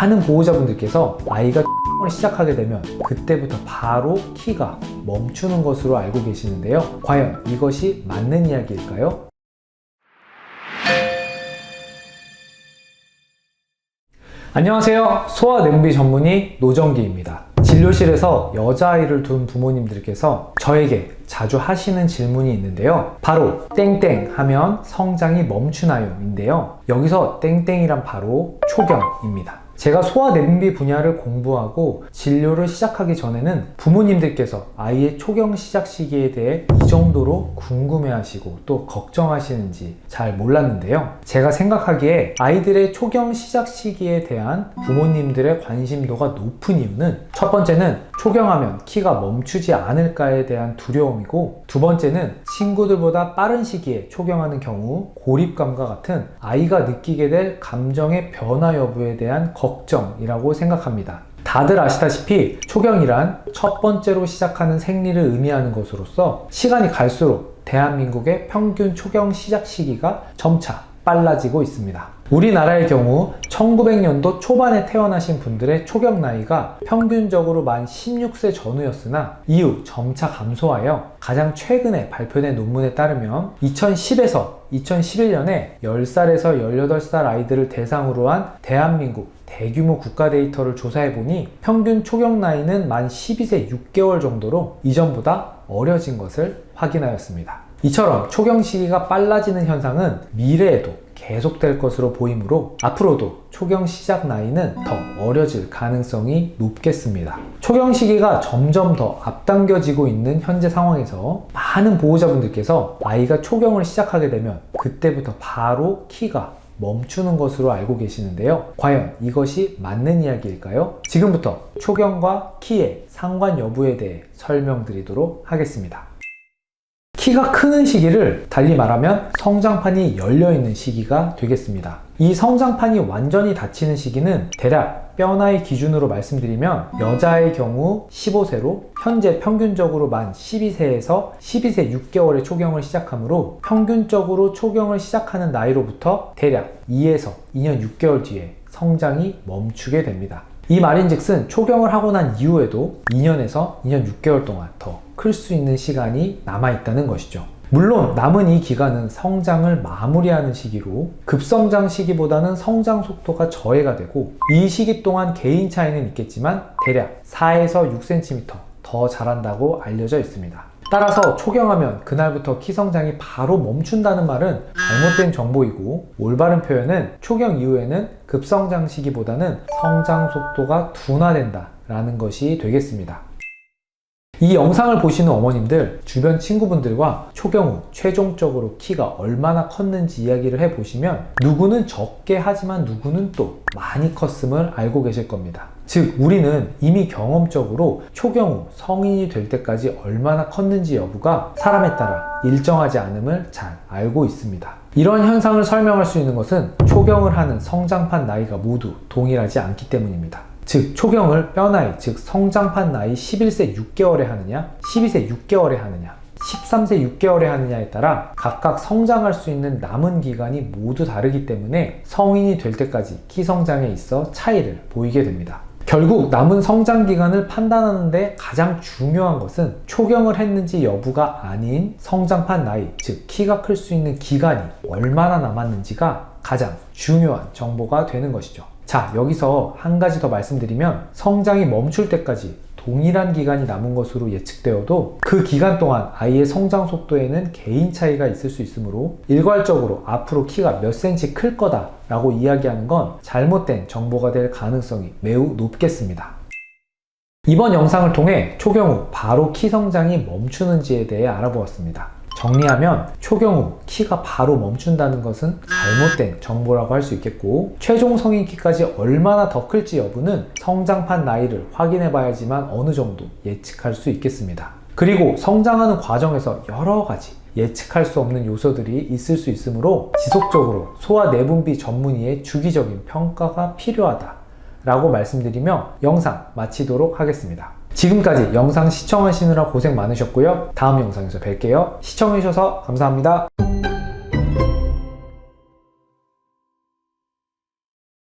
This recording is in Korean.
많은 보호자분들께서 아이가 을 시작하게 되면 그때부터 바로 키가 멈추는 것으로 알고 계시는데요. 과연 이것이 맞는 이야기일까요? 안녕하세요. 소아내분비 전문의 노정기입니다. 진료실에서 여자아이를 둔 부모님들께서 저에게 자주 하시는 질문이 있는데요. 바로 땡땡 하면 성장이 멈추나요? 인데요. 여기서 땡땡이란 바로 초경입니다. 제가 소아내분비 분야를 공부하고 진료를 시작하기 전에는 부모님들께서 아이의 초경 시작 시기에 대해 이 정도로 궁금해하시고 또 걱정하시는지 잘 몰랐는데요. 제가 생각하기에 아이들의 초경 시작 시기에 대한 부모님들의 관심도가 높은 이유는 첫 번째는 초경하면 키가 멈추지 않을까에 대한 두려움이고, 두 번째는 친구들보다 빠른 시기에 초경하는 경우 고립감과 같은 아이가 느끼게 될 감정의 변화 여부에 대한 걱정이라고 생각합니다. 다들 아시다시피 초경이란 첫 번째로 시작하는 생리를 의미하는 것으로서 시간이 갈수록 대한민국의 평균 초경 시작 시기가 점차 빨라지고 있습니다. 우리나라의 경우 1900년도 초반에 태어나신 분들의 초경 나이가 평균적으로 만 16세 전후였으나 이후 점차 감소하여 가장 최근에 발표된 논문에 따르면 2010에서 2011년에 10살에서 18살 아이들을 대상으로 한 대한민국 대규모 국가 데이터를 조사해보니 평균 초경 나이는 만 12세 6개월 정도로 이전보다 어려진 것을 확인하였습니다. 이처럼 초경 시기가 빨라지는 현상은 미래에도 계속될 것으로 보이므로 앞으로도 초경 시작 나이는 더 어려질 가능성이 높겠습니다. 초경 시기가 점점 더 앞당겨지고 있는 현재 상황에서 많은 보호자분들께서 아이가 초경을 시작하게 되면 그때부터 바로 키가 멈추는 것으로 알고 계시는데요. 과연 이것이 맞는 이야기일까요? 지금부터 초경과 키의 상관 여부에 대해 설명드리도록 하겠습니다. 키가 크는 시기를 달리 말하면 성장판이 열려있는 시기가 되겠습니다. 이 성장판이 완전히 닫히는 시기는 대략 뼈 나이 기준으로 말씀드리면 여자의 경우 15세로 현재 평균적으로 만 12세에서 12세 6개월에 초경을 시작하므로 평균적으로 초경을 시작하는 나이로부터 대략 2에서 2년 6개월 뒤에 성장이 멈추게 됩니다. 이 말인즉슨 초경을 하고 난 이후에도 2년에서 2년 6개월 동안 더 클 수 있는 시간이 남아있다는 것이죠. 물론 남은 이 기간은 성장을 마무리하는 시기로 급성장 시기보다는 성장 속도가 저해가 되고, 이 시기 동안 개인 차이는 있겠지만 대략 4에서 6cm 더 자란다고 알려져 있습니다. 따라서 초경하면 그날부터 키 성장이 바로 멈춘다는 말은 잘못된 정보이고, 올바른 표현은 초경 이후에는 급성장 시기보다는 성장 속도가 둔화된다 라는 것이 되겠습니다. 이 영상을 보시는 어머님들, 주변 친구분들과 초경 후 최종적으로 키가 얼마나 컸는지 이야기를 해보시면 누구는 적게 하지만 누구는 또 많이 컸음을 알고 계실 겁니다. 즉 우리는 이미 경험적으로 초경 후 성인이 될 때까지 얼마나 컸는지 여부가 사람에 따라 일정하지 않음을 잘 알고 있습니다. 이런 현상을 설명할 수 있는 것은 초경을 하는 성장판 나이가 모두 동일하지 않기 때문입니다. 즉 초경을 뼈 나이, 즉 성장판 나이 11세 6개월에 하느냐, 12세 6개월에 하느냐, 13세 6개월에 하느냐에 따라 각각 성장할 수 있는 남은 기간이 모두 다르기 때문에 성인이 될 때까지 키 성장에 있어 차이를 보이게 됩니다. 결국 남은 성장 기간을 판단하는 데 가장 중요한 것은 초경을 했는지 여부가 아닌 성장판 나이, 즉 키가 클 수 있는 기간이 얼마나 남았는지가 가장 중요한 정보가 되는 것이죠. 자, 여기서 한 가지 더 말씀드리면 성장이 멈출 때까지 동일한 기간이 남은 것으로 예측되어도 그 기간 동안 아이의 성장 속도에는 개인 차이가 있을 수 있으므로 일괄적으로 앞으로 키가 몇 cm 클 거다 라고 이야기하는 건 잘못된 정보가 될 가능성이 매우 높겠습니다. 이번 영상을 통해 초경 후 바로 키 성장이 멈추는지에 대해 알아보았습니다. 정리하면 초경 후 키가 바로 멈춘다는 것은 잘못된 정보라고 할 수 있겠고, 최종 성인 키까지 얼마나 더 클지 여부는 성장판 나이를 확인해 봐야지만 어느 정도 예측할 수 있겠습니다. 그리고 성장하는 과정에서 여러 가지 예측할 수 없는 요소들이 있을 수 있으므로 지속적으로 소아내분비 전문의의 주기적인 평가가 필요하다 라고 말씀드리며 영상 마치도록 하겠습니다. 지금까지 영상 시청하시느라 고생 많으셨고요. 다음 영상에서 뵐게요. 시청해주셔서 감사합니다.